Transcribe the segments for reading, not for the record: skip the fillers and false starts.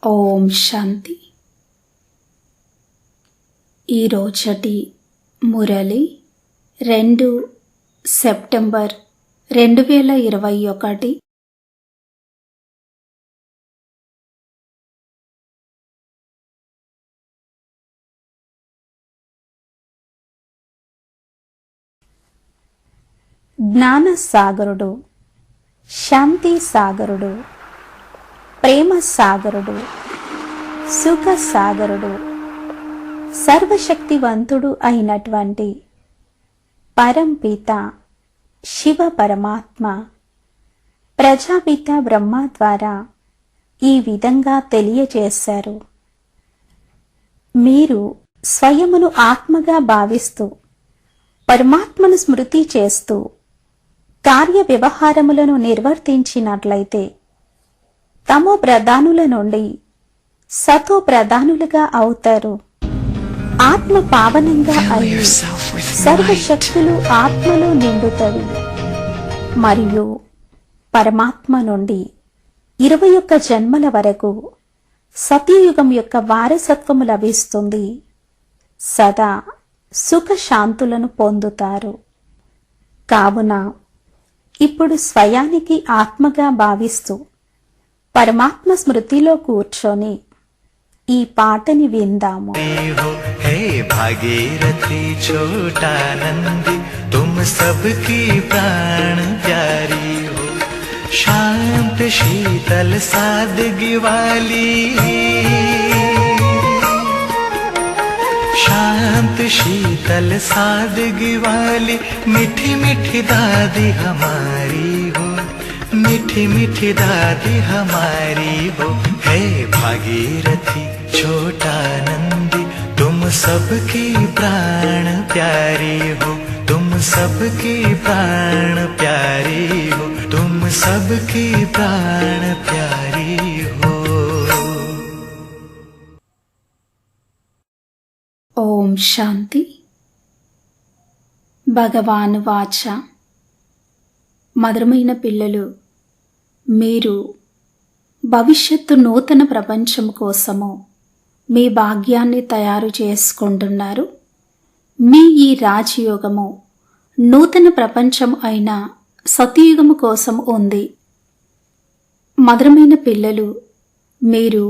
ఓం శాంతి. ఈరోజటి Murali 2 September 2021. జ్ఞాన సాగరుడు, శాంతి సాగరుడు, ప్రేమ సాగరుడు, సుఖ సాగరుడు, సర్వశక్తివంతుడు అయినటువంటి పరంపిత శివ పరమాత్మ ప్రజాపిత బ్రహ్మ ద్వారా ఈ విధంగా తెలియజేశారు. మీరు స్వయమును ఆత్మగా భావిస్తూ పరమాత్మను స్మృతి చేస్తూ కార్య వ్యవహారములను నిర్వర్తించినట్లయితే తమో ప్రధానుల నుండి సతో ప్రధానులుగా అవుతారు. ఆత్మ పావనంగా అయి సర్వశక్తులు ఆత్మలో నిండుతవి మరియు పరమాత్మ నుండి 21 జన్మల వరకు సతీయుగం యొక్క వారసత్వము లభిస్తుంది. సదా సుఖ శాంతులను పొందుతారు. కావున ఇప్పుడు స్వయానికి ఆత్మగా భావిస్తూ పరమాత్మ స్మృతిలో కూర్చొని ఈ పాటని విందాము. हे भागीरथी छोटा नंदी तुम सबकी प्राण प्यारी हो, शांत शीतल सादगी वाली, शांत शीतल सादगी वाली, मीठी मीठी दादी हमारी हो, मीठी मीठी दादी हमारी हो। हे भागीरथी छोटा नंदी तुम सबकी प्राण प्यारी हो, तुम सबकी प्राण प्यारी हो, तुम सबकी प्राण प्यारी हो। ఓం శాంతి. భగవాన్ వాచ. మధురమైన పిల్లలు, మీరు భవిష్యత్తు నూతన ప్రపంచం కోసము మీ భాగ్యాన్ని తయారు చేసుకుంటున్నారు. మీ ఈ రాజయోగము నూతన ప్రపంచం అయిన సతయుగము కోసం ఉంది. మధురమైన పిల్లలు, మీరు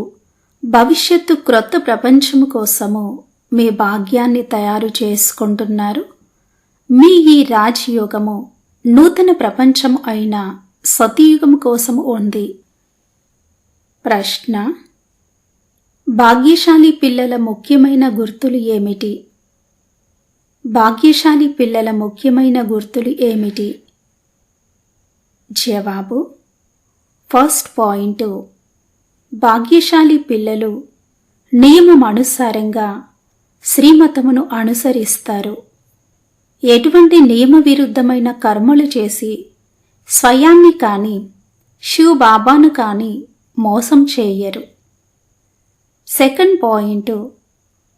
భవిష్యత్తు క్రొత్త ప్రపంచము కోసము మీ భాగ్యాన్ని తయారు చేసుకుంటున్నారు. మీ ఈ రాజయోగము నూతన ప్రపంచం అయిన సతయుగం కోసం ఉంది. ప్రశ్న: భాగ్యశాలి పిల్లల ముఖ్యమైన గుర్తులు ఏమిటి? భాగ్యశాలి పిల్లల ముఖ్యమైన గుర్తులు ఏమిటి? జవాబు: ఫస్ట్ పాయింట్, భాగ్యశాలి పిల్లలు నియమమనుసారంగా శ్రీమతమును అనుసరిస్తారు. ఎటువంటి నియమ విరుద్ధమైన కర్మలు చేసి స్వయాన్ని కానీ శివ్ బాబాను కానీ మోసం చేయరు. సెకండ్ పాయింట్,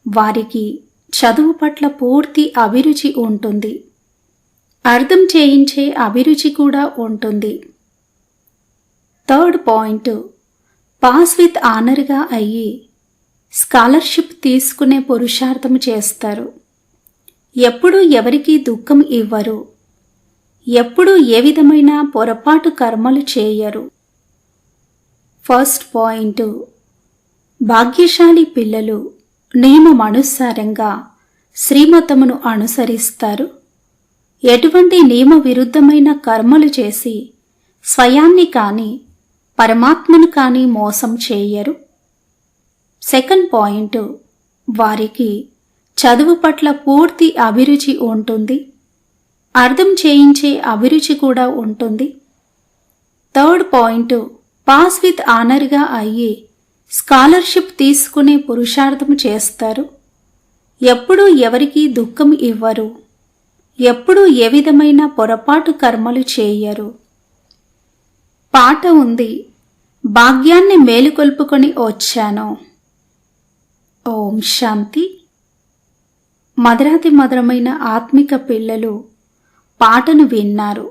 వారికి చదువు పట్ల పూర్తి అభిరుచి ఉంటుంది. అర్థం చేయించే అభిరుచి కూడా ఉంటుంది. థర్డ్ పాయింట్, పాస్ విత్ ఆనర్గా అయ్యి స్కాలర్షిప్ తీసుకునే పురుషార్థం చేస్తారు. ఎప్పుడూ ఎవరికీ దుఃఖం ఇవ్వరు. ఎప్పుడూ ఏ విధమైన పొరపాటు కర్మలు చేయరు. ఫస్ట్ పాయింట్, భాగ్యశాలి పిల్లలు నియమమనుసారంగా శ్రీమతమును అనుసరిస్తారు. ఎటువంటి నియమ విరుద్ధమైన కర్మలు చేసి స్వయాన్ని కానీ పరమాత్మను కానీ మోసం చేయరు. సెకండ్ పాయింట్, వారికి చదువు పట్ల పూర్తి అభిరుచి ఉంటుంది. అర్థం చేయించే అభిరుచి కూడా ఉంటుంది. థర్డ్ పాయింట్, పాస్ విత్ ఆనర్గా అయ్యి స్కాలర్షిప్ తీసుకునే పురుషార్థం చేస్తారు. ఎప్పుడూ ఎవరికీ దుఃఖం ఇవ్వరు. ఎప్పుడూ ఏ విధమైన పొరపాటు కర్మలు చేయరు. పాట ఉంది, భాగ్యాన్ని మేలుకొల్పుకొని వచ్చాను. ఓం శాంతి. మధురాతి మధురమైన ఆత్మిక పిల్లలు పాటను విన్నారు.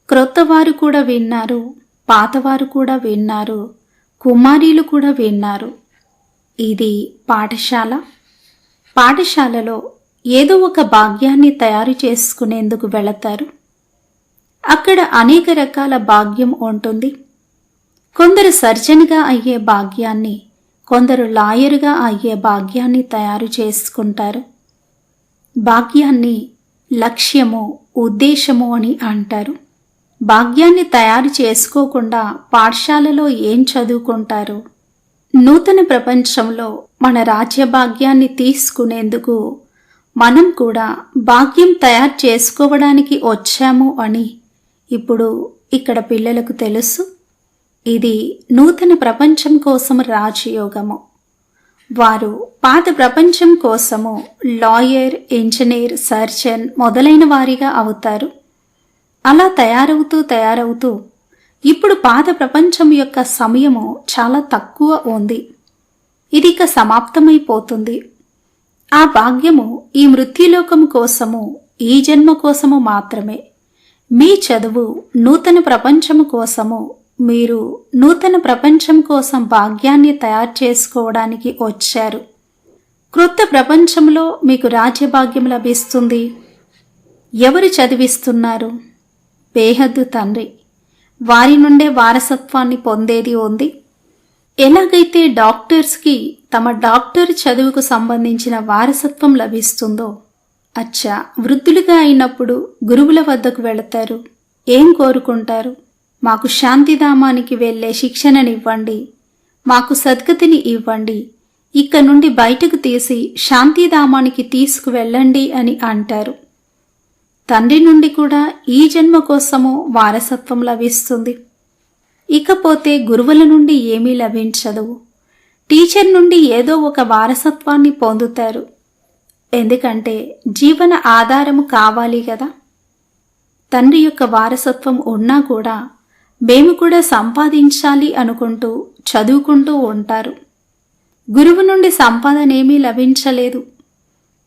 క్రొత్తవారు కూడా విన్నారు, పాతవారు కూడా విన్నారు, కుమారీలు కూడా విన్నారు. ఇది పాఠశాల. పాఠశాలలో ఏదో ఒక భాగ్యాన్ని తయారు చేసుకునేందుకు వెళతారు. అక్కడ అనేక రకాల భాగ్యం ఉంటుంది. కొందరు సర్జన్గా అయ్యే భాగ్యాన్ని, కొందరు లాయర్గా అయ్యే భాగ్యాన్ని తయారు చేసుకుంటారు. భాగ్యాన్ని లక్ష్యము, ఉద్దేశము అని అంటారు. భాగ్యాన్ని తయారు చేసుకోకుండా పాఠశాలలో ఏం చదువుకుంటారు? నూతన ప్రపంచంలో మన రాజ్య భాగ్యాన్ని తీసుకునేందుకు మనం కూడా భాగ్యం తయారు చేసుకోవడానికి వచ్చాము అని ఇప్పుడు ఇక్కడ పిల్లలకు తెలుసు. ఇది నూతన ప్రపంచం కోసం రాజయోగము. వారు పాత ప్రపంచం కోసము లాయర్, ఇంజనీర్, సర్జన్ మొదలైన వారిగా అవుతారు. అలా తయారవుతూ ఇప్పుడు పాత ప్రపంచం యొక్క సమయము చాలా తక్కువ ఉంది. ఇది ఇక సమాప్తమైపోతుంది. ఆ భాగ్యము ఈ మృత్యులోకం కోసము, ఈ జన్మ కోసము మాత్రమే. మీ చదువు నూతన ప్రపంచము కోసము. మీరు నూతన ప్రపంచం కోసం భాగ్యాన్ని తయారు చేసుకోవడానికి వచ్చారు. క్రొత్త ప్రపంచంలో మీకు రాజ్యభాగ్యం లభిస్తుంది. ఎవరు చదివిస్తున్నారు? బేహద్దు తండ్రి. వారి నుండే వారసత్వాన్ని పొందేది ఉంది. ఎలాగైతే డాక్టర్స్కి తమ డాక్టర్ చదువుకు సంబంధించిన వారసత్వం లభిస్తుందో, అచ్చా వృద్ధులుగా అయినప్పుడు గురువుల వద్దకు వెళతారు. ఏం కోరుకుంటారు? మాకు శాంతిధామానికి వెళ్ళే శిక్షణనివ్వండి, మాకు సద్గతిని ఇవ్వండి, ఇక్కడ నుండి బయటకు తీసి శాంతిధామానికి తీసుకువెళ్ళండి అని అంటారు. తండ్రి నుండి కూడా ఈ జన్మ కోసము వారసత్వం లభిస్తుంది. ఇకపోతే గురువుల నుండి ఏమీ లభించదు. టీచర్ నుండి ఏదో ఒక వారసత్వాన్ని పొందుతారు. ఎందుకంటే జీవన ఆధారము కావాలి కదా. తండ్రి యొక్క వారసత్వం ఉన్నా కూడా మేము కూడా సంపాదించాలి అనుకుంటూ చదువుకుంటూ ఉంటారు. గురువు నుండి సంపాదనేమీ లభించలేదు.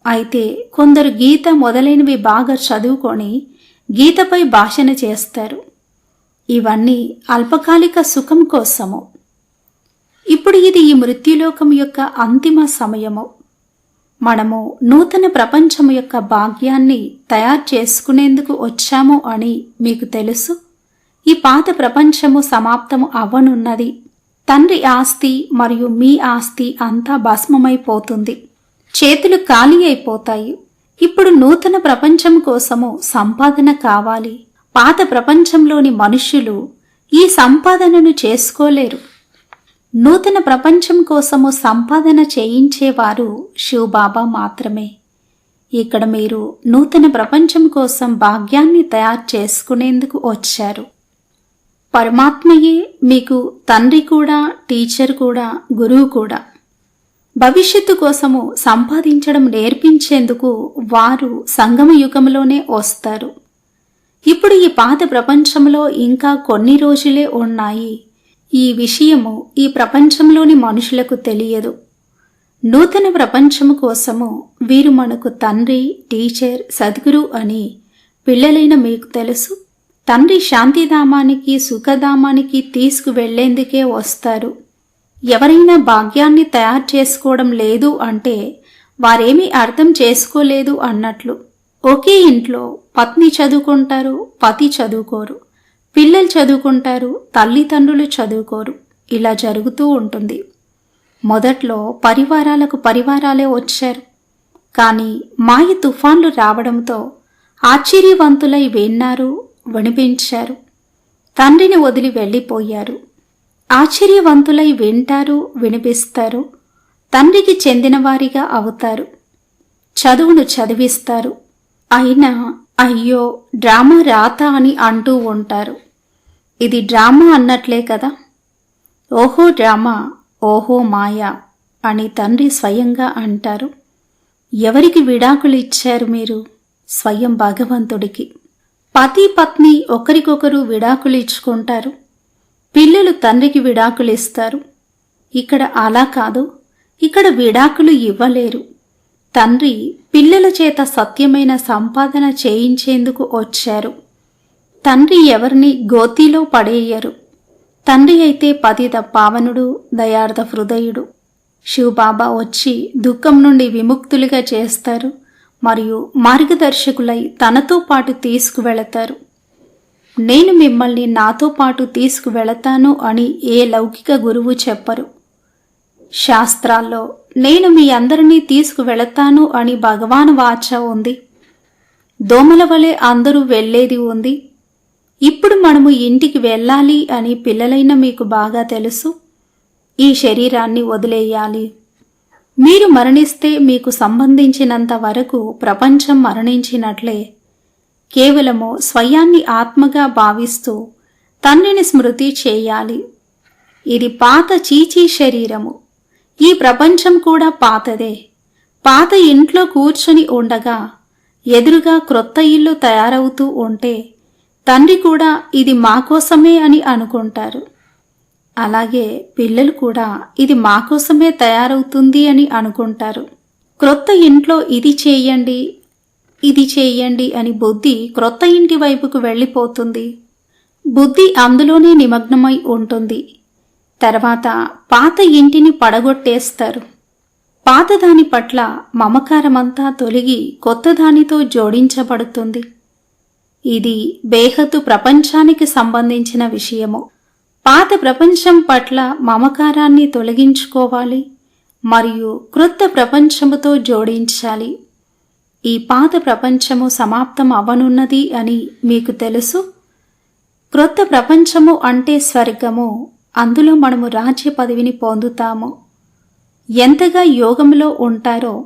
అయితే కొందరు గీత మొదలైనవి బాగా చదువుకొని గీతపై భాషణ చేస్తారు. ఇవన్నీ అల్పకాలిక సుఖం కోసము. ఇప్పుడు ఇది ఈ మృత్యులోకం యొక్క అంతిమ సమయము. మనము నూతన ప్రపంచము యొక్క భాగ్యాన్ని తయారు చేసుకునేందుకు వచ్చాము అని మీకు తెలుసు. ఈ పాత ప్రపంచము సమాప్తము అవ్వనున్నది. తండ్రి ఆస్తి మరియు మీ ఆస్తి అంతా భస్మమైపోతుంది. చేతులు ఖాళీ అయిపోతాయి. ఇప్పుడు నూతన ప్రపంచం కోసము సంపాదన కావాలి. పాత ప్రపంచంలోని మనుష్యులు ఈ సంపాదనను చేసుకోలేరు. నూతన ప్రపంచం కోసము సంపాదన చేయించేవారు శివబాబా మాత్రమే. ఇక్కడ మీరు నూతన ప్రపంచం కోసం భాగ్యాన్ని తయారు చేసుకునేందుకు వచ్చారు. పరమాత్మయే మీకు తండ్రి కూడా, టీచర్ కూడా, గురువు కూడా. భవిష్యత్తు కోసము సంపాదించడం నేర్పించేందుకు వారు సంగమ యుగంలోనే వస్తారు. ఇప్పుడు ఈ పాత ప్రపంచంలో ఇంకా కొన్ని రోజులే ఉన్నాయి. ఈ విషయము ఈ ప్రపంచంలోని మనుషులకు తెలియదు. నూతన ప్రపంచము కోసము వీరు మనకు తండ్రి, టీచర్, సద్గురు అని పిల్లలైన మీకు తెలుసు. తండ్రి శాంతిధామానికి, సుఖధామానికి తీసుకువెళ్లేందుకే వస్తారు. ఎవరైనా భాగ్యాన్ని తయారు చేసుకోవడం లేదు అంటే వారేమీ అర్థం చేసుకోలేదు అన్నట్లు. ఒకే ఇంట్లో పత్ని చదువుకుంటారు, పతి చదువుకోరు. పిల్లలు చదువుకుంటారు, తల్లిదండ్రులు చదువుకోరు. ఇలా జరుగుతూ ఉంటుంది. మొదట్లో పరివారాలకు పరివారాలే వచ్చారు. కానీ మాయ తుఫాన్లు రావడంతో ఆశ్చర్యవంతులై విన్నారు, వినిపించారు. తండ్రిని వదిలి వెళ్ళిపోయారు. ఆశ్చర్యవంతులై వింటారు, వినిపిస్తారు. తండ్రికి చెందినవారిగా అవుతారు. చదువును చదివిస్తారు. అయినా అయ్యో డ్రామా రాత అని అంటూ ఉంటారు. ఇది డ్రామా అన్నట్లే కదా. ఓహో డ్రామా, ఓహో మాయా అని తండ్రి స్వయంగా అంటారు. ఎవరికి విడాకులు ఇచ్చారు మీరు? స్వయం భగవంతుడికి. పతి పత్ని ఒకరికొకరు విడాకులు ఇచ్చుకుంటారు. పిల్లలు తండ్రికి విడాకులు ఇస్తారు. ఇక్కడ అలా కాదు. ఇక్కడ విడాకులు ఇవ్వలేరు. తండ్రి పిల్లల చేత సత్యమైన సంపాదన చేయించేందుకు వచ్చారు. తండ్రి ఎవరిని గోతిలో పడేయరు. తండ్రి అయితే పతిత పావనుడు, దయార్థ హృదయుడు. శివబాబా వచ్చి దుఃఖం నుండి విముక్తులుగా చేస్తారు మరియు మార్గదర్శకులై తనతో పాటు తీసుకువెళతారు. నేను మిమ్మల్ని నాతో పాటు తీసుకువెళతాను అని ఏ లౌకిక గురువు చెప్పరు. శాస్త్రాల్లో నేను మీ అందరినీ తీసుకువెళతాను అని భగవాన్ వాచ ఉంది. దోమల వలె అందరూ వెళ్ళేది ఉంది. ఇప్పుడు మనము ఇంటికి వెళ్ళాలి అని పిల్లలైన మీకు బాగా తెలుసు. ఈ శరీరాన్ని వదిలేయాలి. మీరు మరణిస్తే మీకు సంబంధించినంత వరకు ప్రపంచం మరణించినట్లే. కేవలము స్వయాన్ని ఆత్మగా భావిస్తూ తండ్రిని స్మృతి చేయాలి. ఇది పాత చీచీ శరీరము. ఈ ప్రపంచం కూడా పాతదే. పాత ఇంట్లో కూర్చొని ఉండగా ఎదురుగా క్రొత్త ఇల్లు తయారవుతూ ఉంటే తండ్రి కూడా ఇది మా కోసమే అని అనుకుంటారు. అలాగే పిల్లలు కూడా ఇది మా కోసమే తయారవుతుంది అని అనుకుంటారు. క్రొత్త ఇంట్లో ఇది చేయండి, ఇది చేయండి అని బుద్ధి క్రొత్త ఇంటి వైపుకు వెళ్ళిపోతుంది. బుద్ధి అందులోనే నిమగ్నమై ఉంటుంది. తర్వాత పాత ఇంటిని పడగొట్టేస్తారు. పాతదాని పట్ల మమకారమంతా తొలగి కొత్తదానితో జోడించబడుతుంది. ఇది బేహద్దు ప్రపంచానికి సంబంధించిన విషయము. పాత ప్రపంచం పట్ల మమకారాన్ని తొలగించుకోవాలి మరియు క్రొత్త ప్రపంచముతో జోడించాలి. ఈ పాత ప్రపంచము సమాప్తం అవనున్నది అని మీకు తెలుసు. క్రొత్త ప్రపంచము అంటే స్వర్గము. అందులో మనము రాజ్య పదవిని పొందుతాము. ఎంతగా యోగంలో ఉంటారో,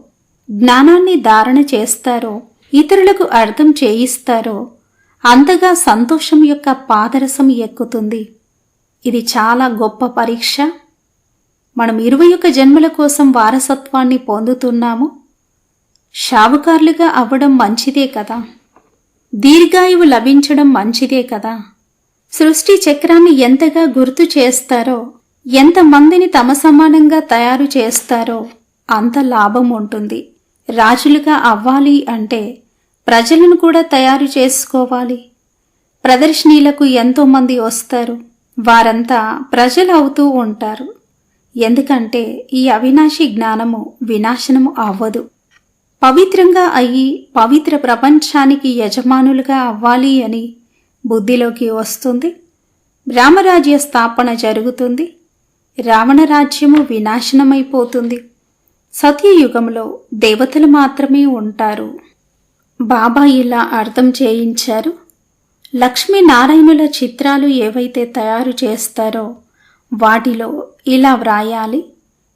జ్ఞానాన్ని ధారణ చేస్తారో, ఇతరులకు అర్థం చేయిస్తారో అంతగా సంతోషం యొక్క పాదరసం ఎక్కుతుంది. ఇది చాలా గొప్ప పరీక్ష. మనం 21 జన్మల కోసం వారసత్వాన్ని పొందుతున్నాము. షావుకారులుగా అవ్వడం మంచిదే కదా. దీర్ఘాయువు లభించడం మంచిదే కదా. సృష్టి చక్రాన్ని ఎంతగా గుర్తు చేస్తారో, ఎంతమందిని తమ సమానంగా తయారు చేస్తారో అంత లాభం ఉంటుంది. రాజులుగా అవ్వాలి అంటే ప్రజలను కూడా తయారు చేసుకోవాలి. ప్రదర్శనీలకు ఎంతోమంది వస్తారు. వారంతా ప్రజలు అవుతూ ఉంటారు. ఎందుకంటే ఈ అవినాశి జ్ఞానము వినాశనము అవ్వదు. పవిత్రంగా అయ్యి పవిత్ర ప్రపంచానికి యజమానులుగా అవ్వాలి అని బుద్ధిలోకి వస్తుంది. రామరాజ్య స్థాపన జరుగుతుంది. రావణ రాజ్యము వినాశనమైపోతుంది. సత్యయుగంలో దేవతలు మాత్రమే ఉంటారు. బాబా ఇలా అర్థం చేయించారు. లక్ష్మీనారాయణుల చిత్రాలు ఏవైతే తయారు చేస్తారో వాటిలో ఇలా వ్రాయాలి.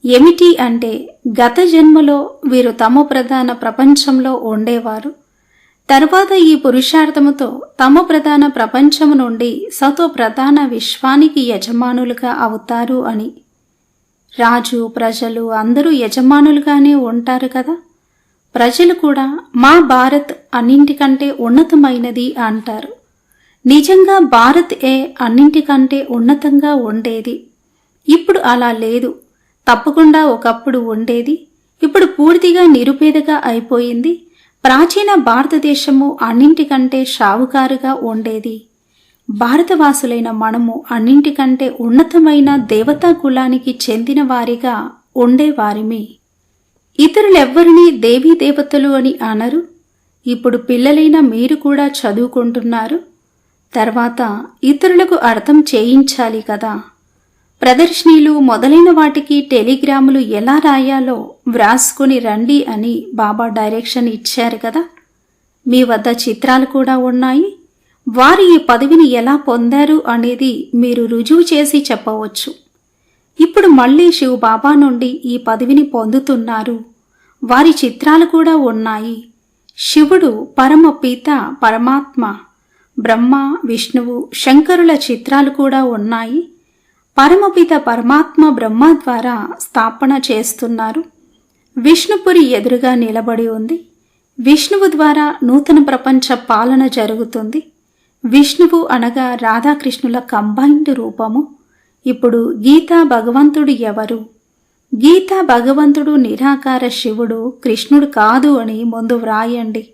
ఏమిటి అంటే గత జన్మలో వీరు తమో ప్రధాన ప్రపంచంలో ఉండేవారు. తర్వాత ఈ పురుషార్థముతో తమో ప్రధాన ప్రపంచము నుండి సతో ప్రధాన విశ్వానికి యజమానులుగా అవుతారు అని. రాజు ప్రజలు అందరూ యజమానులుగానే ఉంటారు కదా. ప్రజలు కూడా మా భారత్ అన్నింటికంటే ఉన్నతమైనది అంటారు. నిజంగా భారత్ అన్నింటికంటే ఉన్నతంగా ఉండేది. ఇప్పుడు అలా లేదు. తప్పకుండా ఒకప్పుడు ఉండేది. ఇప్పుడు పూర్తిగా నిరుపేదగా అయిపోయింది. ప్రాచీన భారతదేశము అన్నింటికంటే షావుకారుగా ఉండేది. భారతవాసులైన మనము అన్నింటికంటే ఉన్నతమైన దేవతా కులానికి చెందిన వారిగా ఉండేవారిమి. ఇతరులెవ్వరినీ దేవీ దేవతలు అని అనరు. ఇప్పుడు పిల్లలైన మీరు కూడా చదువుకుంటున్నారు. తర్వాత ఇతరులకు అర్థం చేయించాలి కదా. ప్రదర్శనీలు మొదలైన వాటికి టెలిగ్రాములు ఎలా రాయాలో వ్రాసుకుని రండి అని బాబా డైరెక్షన్ ఇచ్చారు కదా. మీ వద్ద చిత్రాలు కూడా ఉన్నాయి. వారు ఈ పదవిని ఎలా పొందారు అనేది మీరు రుజువు చేసి చెప్పవచ్చు. ఇప్పుడు మళ్ళీ శివ్ బాబా నుండి ఈ పదవిని పొందుతున్నారు. వారి చిత్రాలు కూడా ఉన్నాయి. శివుడు పరమ పిత పరమాత్మ, బ్రహ్మ, విష్ణువు, శంకరుల చిత్రాలు కూడా ఉన్నాయి. పరమపిత పరమాత్మ బ్రహ్మ ద్వారా స్థాపన చేస్తున్నారు. విష్ణుపురి ఎదురుగా నిలబడి ఉంది. విష్ణువు ద్వారా నూతన ప్రపంచ పాలన జరుగుతుంది. విష్ణువు అనగా రాధాకృష్ణుల కంబైన్డ్ రూపము. ఇప్పుడు గీతా భగవంతుడు ఎవరు? గీతా భగవంతుడు నిరాకార శివుడు, కృష్ణుడు కాదు అని ముందు వ్రాయండి.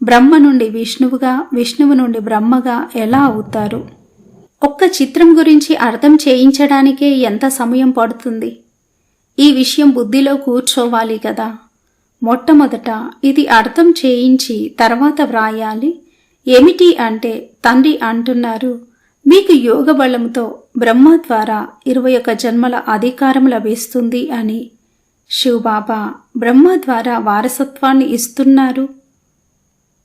బ్రహ్మ నుండి విష్ణువుగా, విష్ణువు నుండి బ్రహ్మగా ఎలా అవుతారు? ఒక్క చిత్రం గురించి అర్థం చేయించడానికే ఎంత సమయం పడుతుంది? ఈ విషయం బుద్ధిలో కూర్చోవాలి కదా. మొట్టమొదట ఇది అర్థం చేయించి తర్వాత వ్రాయాలి. ఏమిటి అంటే, తండ్రి అంటున్నారు, మీకు యోగ బలంతో బ్రహ్మ ద్వారా 21 జన్మల అధికారం లభిస్తుంది అని. శివబాబా బ్రహ్మ ద్వారా వారసత్వాన్ని ఇస్తున్నారు.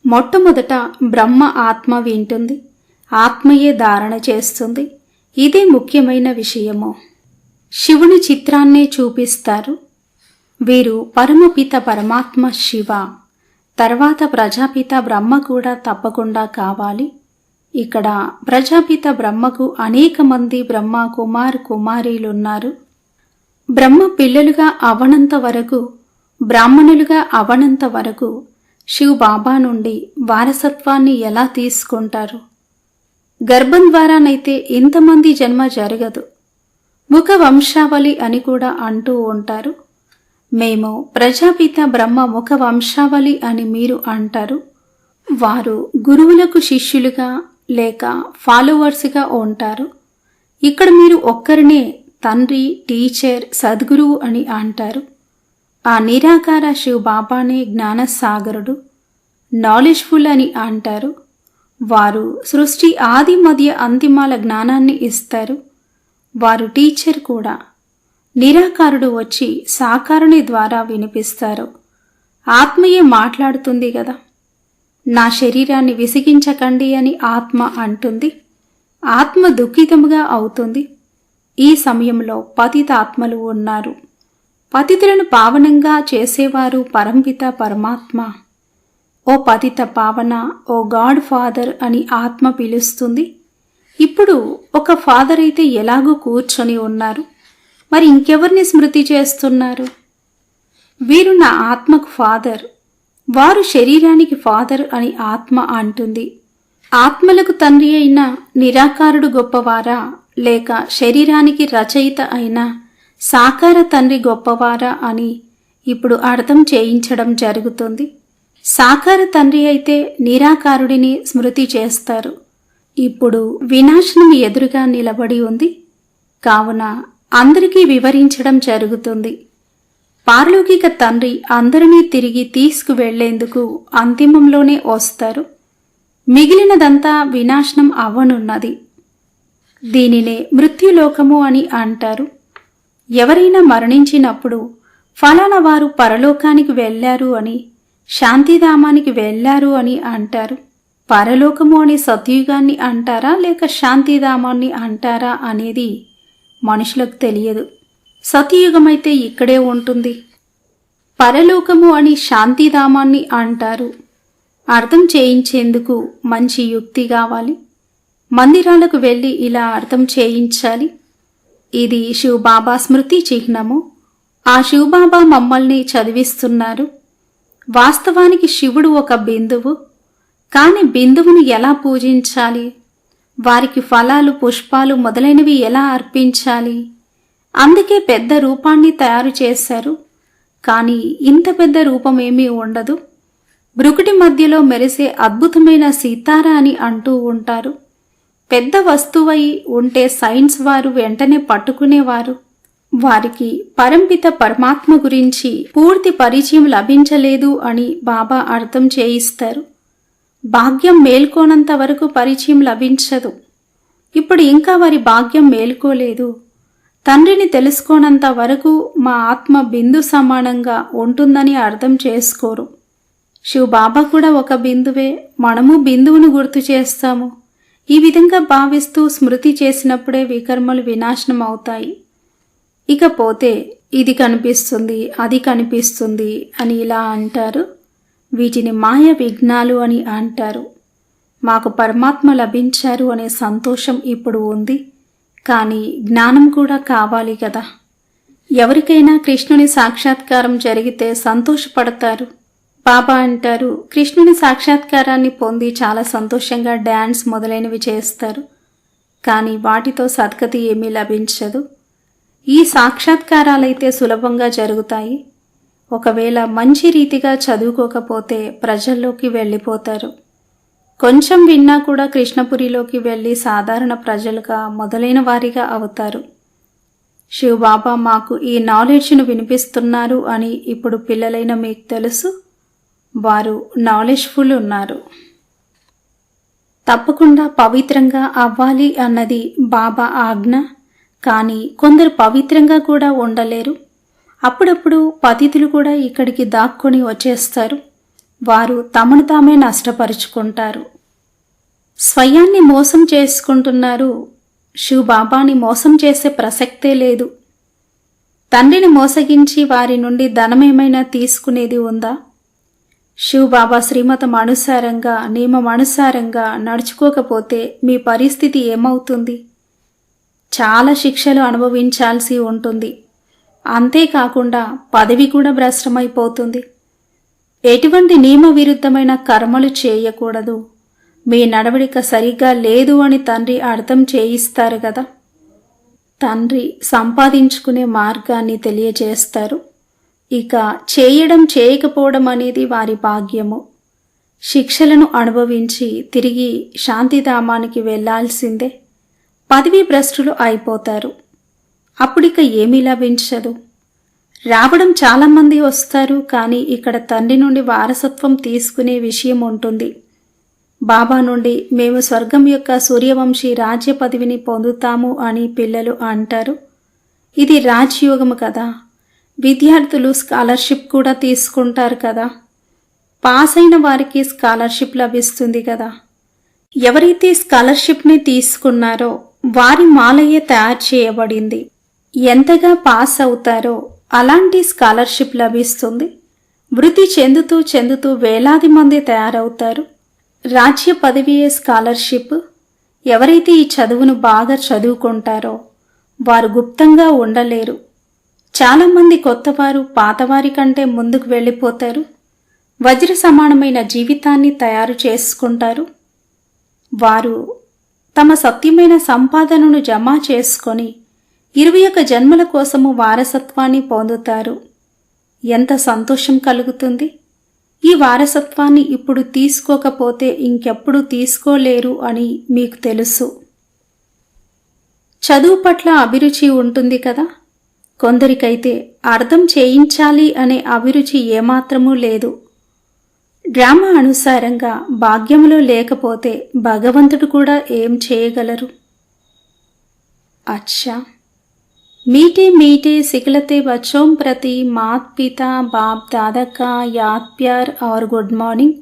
మొట్టమొదట బ్రహ్మ ఆత్మ వింటుంది, ఆత్మయే ధారణ చేస్తుంది. ఇదే ముఖ్యమైన విషయము. శివుని చిత్రాన్నే చూపిస్తారు. వీరు పరమపిత పరమాత్మ శివ, తర్వాత ప్రజాపిత బ్రహ్మ కూడా తప్పకుండా కావాలి. ఇక్కడ ప్రజాపిత బ్రహ్మకు అనేక మంది బ్రహ్మ కుమారులున్నారు. బ్రహ్మ పిల్లలుగా అవనంత వరకు, బ్రాహ్మణులుగా అవనంత వరకు శివ్ బాబా నుండి వారసత్వాన్ని ఎలా తీసుకుంటారు? గర్భం ద్వారానైతే ఇంతమంది జన్మ జరగదు. ముఖ వంశావళి అని కూడా అంటూ ఉంటారు. మేము ప్రజాపిత బ్రహ్మ ముఖ వంశావళి అని మీరు అంటారు. వారు గురువులకు శిష్యులుగా లేక ఫాలోవర్స్గా ఉంటారు. ఇక్కడ మీరు ఒక్కరినే తండ్రి, టీచర్, సద్గురువు అని అంటారు. ఆ నిరాకార శివ్ బాబానే జ్ఞానసాగరుడు, నాలెడ్జ్ఫుల్ అని అంటారు. వారు సృష్టి ఆది మధ్య అంతిమాల జ్ఞానాన్ని ఇస్తారు. వారు టీచర్ కూడా. నిరాకారుడు వచ్చి సాకారుని ద్వారా వినిపిస్తారు. ఆత్మయే మాట్లాడుతుంది కదా. నా శరీరాన్ని విసిగించకండి అని ఆత్మ అంటుంది. ఆత్మ దుఃఖితముగా అవుతుంది. ఈ సమయంలో పతితాత్మలు ఉన్నారు. పతితులను పావనంగా చేసేవారు పరంపిత పరమాత్మ. ఓ పతిత పావన, ఓ గాడ్ ఫాదర్ అని ఆత్మ పిలుస్తుంది. ఇప్పుడు ఒక ఫాదర్ అయితే ఎలాగూ కూర్చొని ఉన్నారు, మరి ఇంకెవరిని స్మృతి చేస్తున్నారు? వీరు నా ఆత్మకు ఫాదర్, వారు శరీరానికి ఫాదర్ అని ఆత్మ అంటుంది. ఆత్మలకు తండ్రి అయిన నిరాకారుడు గొప్పవారా, లేక శరీరానికి రచయిత అయిన సాకార తండ్రి గొప్పవారా అని ఇప్పుడు అర్థం చేయించడం జరుగుతుంది. సాకార తండ్రి అయితే నిరాకారుడిని స్మృతి చేస్తారు. ఇప్పుడు వినాశనం ఎదురుగా నిలబడి ఉంది కావున అందరికీ వివరించడం జరుగుతుంది. పారలౌకిక తండ్రి అందరినీ తిరిగి తీసుకువెళ్లేందుకు అంతిమంలోనే వస్తారు. మిగిలినదంతా వినాశనం అవ్వనున్నది. దీనినే మృత్యులోకము అని అంటారు. ఎవరైనా మరణించినప్పుడు ఫలానా వారు పరలోకానికి వెళ్ళారు అని, శాంతిధామానికి వెళ్ళారు అని అంటారు. పరలోకము అని సత్యుగాన్ని అంటారా లేక శాంతిధామాన్ని అంటారా అనేది మనుషులకు తెలియదు. సత్యయుగమైతే ఇక్కడే ఉంటుంది. పరలోకము అని శాంతిధామాన్ని అంటారు. అర్థం చేయించేందుకు మంచి యుక్తి కావాలి. మందిరాలకు వెళ్ళి ఇలా అర్థం చేయించాలి. ఇది శివబాబా స్మృతి చిహ్నము. ఆ శివబాబా మమ్మల్ని చదివిస్తున్నారు. వాస్తవానికి శివుడు ఒక బిందువు. కాని బిందువును ఎలా పూజించాలి? వారికి ఫలాలు, పుష్పాలు మొదలైనవి ఎలా అర్పించాలి? అందుకే పెద్ద రూపాన్ని తయారు చేశారు. కానీ ఇంత పెద్ద రూపమేమీ ఉండదు. బ్రుకుటి మధ్యలో మెరిసే అద్భుతమైన సీతార అని అంటూ ఉంటారు. పెద్ద వస్తువై ఉంటే సైన్స్ వారు వెంటనే పట్టుకునేవారు. వారికి పరంపిత పరమాత్మ గురించి పూర్తి పరిచయం లభించలేదు అని బాబా అర్థం చేయిస్తారు. భాగ్యం మేల్కోనంత వరకు పరిచయం లభించదు. ఇప్పుడు ఇంకా వారి భాగ్యం మేల్కోలేదు. తండ్రిని తెలుసుకోనంత వరకు మా ఆత్మ బిందు సమానంగా ఉంటుందని అర్థం చేసుకోరు. శివ్ బాబా కూడా ఒక బిందువే, మనము బిందువును గుర్తు చేస్తాము. ఈ విధంగా భావిస్తూ స్మృతి చేసినప్పుడే వికర్మలు వినాశనం అవుతాయి. ఇకపోతే ఇది కనిపిస్తుంది, అది కనిపిస్తుంది అని ఇలా అంటారు. వీటిని మాయ విఘ్నాలు అని అంటారు. మాకు పరమాత్మ లభించారు అనే సంతోషం ఇప్పుడు ఉంది. కానీ జ్ఞానం కూడా కావాలి కదా. ఎవరికైనా కృష్ణుని సాక్షాత్కారం జరిగితే సంతోషపడతారు. బాబా అంటారు, కృష్ణుని సాక్షాత్కారాన్ని పొంది చాలా సంతోషంగా డ్యాన్స్ మొదలైనవి చేస్తారు. కానీ వాటితో సద్గతి ఏమీ లభించదు. ఈ సాక్షాత్కారాలైతే సులభంగా జరుగుతాయి. ఒకవేళ మంచి రీతిగా చదువుకోకపోతే ప్రజల్లోకి వెళ్ళిపోతారు. కొంచెం విన్నా కూడా కృష్ణపురిలోకి వెళ్ళి సాధారణ ప్రజలుగా మొదలైన వారిగా అవుతారు. శివబాబా మాకు ఈ నాలెడ్జ్ను వినిపిస్తున్నారు అని ఇప్పుడు పిల్లలైన మీకు తెలుసు. వారు నాలెడ్జ్ఫుల్ ఉన్నారు. తప్పకుండా పవిత్రంగా అవ్వాలి అన్నది బాబా ఆజ్ఞ. కానీ కొందరు పవిత్రంగా కూడా ఉండలేరు. అప్పుడప్పుడు పతితులు కూడా ఇక్కడికి దాక్కొని వచ్చేస్తారు. వారు తమను తామే నష్టపరుచుకుంటారు. స్వయాన్ని మోసం చేసుకుంటున్నారు. శివబాబాని మోసం చేసే ప్రసక్తే లేదు. తండ్రిని మోసగించి వారి నుండి ధనమేమైనా తీసుకునేది ఉందా? శివబాబా శ్రీమతం అనుసారంగా, నియమం అనుసారంగా నడుచుకోకపోతే మీ పరిస్థితి ఏమవుతుంది? చాలా శిక్షలు అనుభవించాల్సి ఉంటుంది. అంతేకాకుండా పదవి కూడా భ్రష్టమైపోతుంది. ఎటువంటి నియమ విరుద్ధమైన కర్మలు చేయకూడదు. మీ నడవడిక సరిగ్గా లేదు అని తండ్రి అర్థం చేయిస్తారు కదా. తండ్రి సంపాదించుకునే మార్గాన్ని తెలియజేస్తారు. ఇక చేయడం చేయకపోవడం అనేది వారి భాగ్యము. శిక్షలను అనుభవించి తిరిగి శాంతిధామానికి వెళ్లాల్సిందే. పదవి భ్రష్టులు అయిపోతారు. అప్పుడిక ఏమీ లభించదు. రావడం చాలామంది వస్తారు, కానీ ఇక్కడ తండ్రి నుండి వారసత్వం తీసుకునే విషయం ఉంటుంది. బాబా నుండి మేము స్వర్గం యొక్క సూర్యవంశీ రాజ్య పదవిని పొందుతాము అని పిల్లలు అంటారు. ఇది రాజయోగము కదా. విద్యార్థులు స్కాలర్షిప్ కూడా తీసుకుంటారు కదా. పాస్ అయిన వారికి స్కాలర్షిప్ లభిస్తుంది కదా. ఎవరైతే స్కాలర్షిప్ని తీసుకున్నారో వారి మాలయే తయారు చేయబడింది. ఎంతగా పాస్ అవుతారో అలాంటి స్కాలర్షిప్ లభిస్తుంది. వృద్ధి చెందుతూ చెందుతూ వేలాది మంది తయారవుతారు. రాజ్య పదవియే స్కాలర్షిప్. ఎవరైతే ఈ చదువును బాగా చదువుకుంటారో వారు గుప్తంగా ఉండలేరు. చాలామంది కొత్తవారు పాతవారి కంటే ముందుకు వెళ్ళిపోతారు. వజ్ర సమానమైన జీవితాన్ని తయారు చేసుకుంటారు. వారు తమ సత్యమైన సంపాదనను జమ చేసుకొని 21 జన్మల కోసము వారసత్వాన్ని పొందుతారు. ఎంత సంతోషం కలుగుతుంది! ఈ వారసత్వాన్ని ఇప్పుడు తీసుకోకపోతే ఇంకెప్పుడు తీసుకోలేరు అని మీకు తెలుసు. చదువు పట్ల అభిరుచి ఉంటుంది కదా. కొందరికైతే అర్థం చేయించాలి అనే అభిరుచి ఏమాత్రమూ లేదు. డ్రామా అనుసారంగా భాగ్యములో లేకపోతే భగవంతుడు కూడా ఏం చేయగలరు? అచ్చా, मीठे मीठे सिखलते बच्चों प्रति माता पिता बाप दादा का याद प्यार और गुड मॉर्निंग.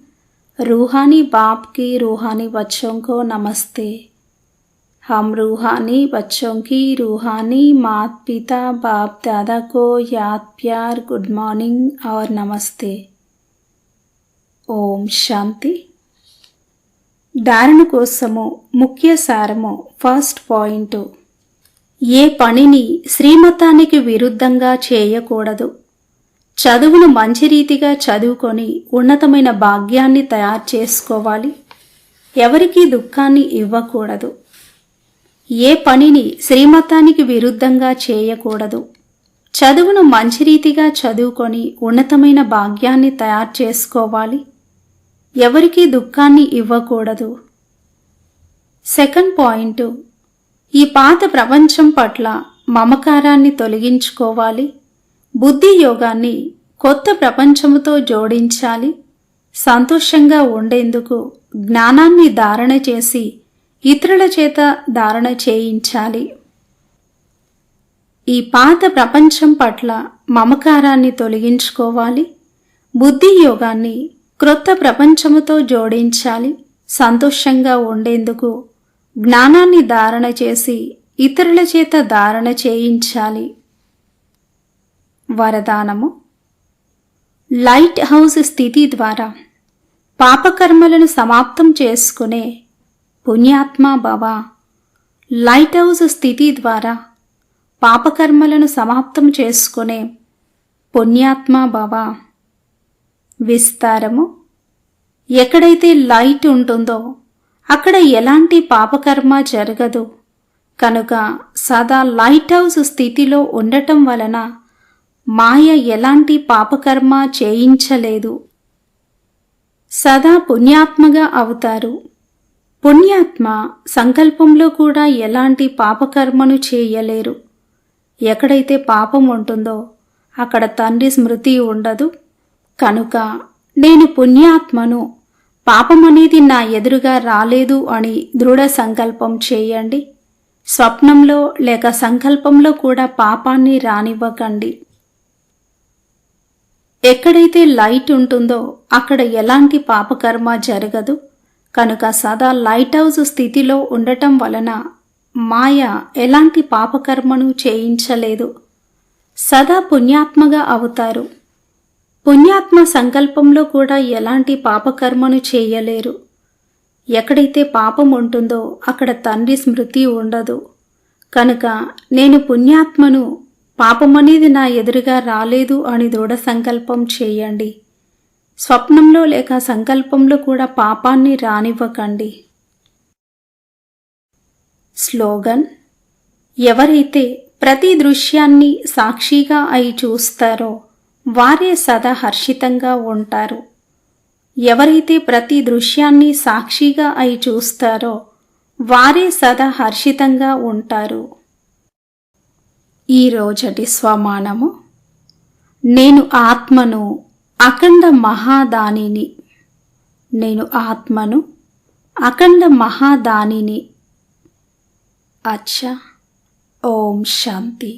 रूहानी बाप की रूहानी बच्चों को नमस्ते. हम रूहानी बच्चों की रूहानी माता पिता बाप दादा को याद प्यार गुड मॉर्निंग और नमस्ते. ओम शांति. धारण कोसमु मुख्य सारमु फर्स्ट पॉइंट. ఏ పనిని శ్రీమతానికి విరుద్ధంగా చేయకూడదు. చదువును మంచి రీతిగా చదువుకొని ఉన్నతమైన భాగ్యాన్ని తయారు చేసుకోవాలి. ఎవరికీ దుఃఖాన్ని ఇవ్వకూడదు. ఏ పనిని శ్రీమతానికి విరుద్ధంగా చేయకూడదు. చదువును మంచి రీతిగా చదువుకొని ఉన్నతమైన భాగ్యాన్ని తయారు చేసుకోవాలి. ఎవరికీ దుఃఖాన్ని ఇవ్వకూడదు. సెకండ్ పాయింట్, ఈ పాత ప్రపంచం పట్ల మమకారాన్ని తొలగించుకోవాలి. బుద్ధి యోగాన్ని కొత్త ప్రపంచముతో జోడించాలి. సంతోషంగా ఉండేందుకు జ్ఞానాన్ని ధారణ చేసి ఇతరుల చేత ధారణ చేయించాలి. ఈ పాత ప్రపంచం పట్ల మమకారాన్ని తొలగించుకోవాలి. బుద్ధి యోగాన్ని క్రొత్త ప్రపంచముతో జోడించాలి. సంతోషంగా ఉండేందుకు జ్ఞానాన్ని ధారణ చేసి ఇతరుల చేత ధారణ చేయించాలి. వరదానము. లైట్ హౌస్ స్థితి ద్వారా పాపకర్మలను సమాప్తం చేసుకునే పుణ్యాత్మ భవ. లైట్ హౌస్ స్థితి ద్వారా పాపకర్మలను సమాప్తం చేసుకునే పుణ్యాత్మ భవ. విస్తారము. ఎక్కడైతే లైట్ ఉంటుందో అక్కడ ఎలాంటి పాపకర్మ జరగదు. కనుక సదా లైట్ హౌస్ స్థితిలో ఉండటం వలన మాయ ఎలాంటి పాపకర్మ చేయించలేదు. సదా పుణ్యాత్మగా అవుతారు. పుణ్యాత్మ సంకల్పంలో కూడా ఎలాంటి పాపకర్మను చేయలేరు. ఎక్కడైతే పాపం ఉంటుందో అక్కడ తండ్రి స్మృతి ఉండదు. కనుక నేను పుణ్యాత్మను, పాపమనేది నా ఎదురుగా రాలేదు అని దృఢ సంకల్పం చేయండి. స్వప్నంలో లేక సంకల్పంలో కూడా పాపాన్ని రానివ్వకండి. ఎక్కడైతే లైట్ ఉంటుందో అక్కడ ఎలాంటి పాపకర్మ జరగదు. కనుక సదా లైట్ హౌస్ స్థితిలో ఉండటం వలన మాయ ఎలాంటి పాపకర్మను చేయించలేదు. సదా పుణ్యాత్మగా అవుతారు. పుణ్యాత్మ సంకల్పంలో కూడా ఎలాంటి పాపకర్మను చేయలేరు. ఎక్కడైతే పాపం ఉంటుందో అక్కడ తండ్రి స్మృతి ఉండదు. కనుక నేను పుణ్యాత్మను, పాపమనేది నా ఎదురుగా రాలేదు అని దృఢ సంకల్పం చేయండి. స్వప్నంలో లేక సంకల్పంలో కూడా పాపాన్ని రానివ్వకండి. స్లోగన్: ఎవరైతే ప్రతి దృశ్యాన్ని సాక్షిగా అయి చూస్తారో వారే సదా హర్షితంగా ఉంటారు. ఎవరైతే ప్రతి దృశ్యాన్ని సాక్షిగా అయి చూస్తారో వారే సదా హర్షితంగా ఉంటారు. ఈ రోజటి స్వమానము: నేను ఆత్మను, అఖండ మహాదానిని. నేను ఆత్మను, అఖండ మహాదానిని. అచ్చా. ఓం శాంతి.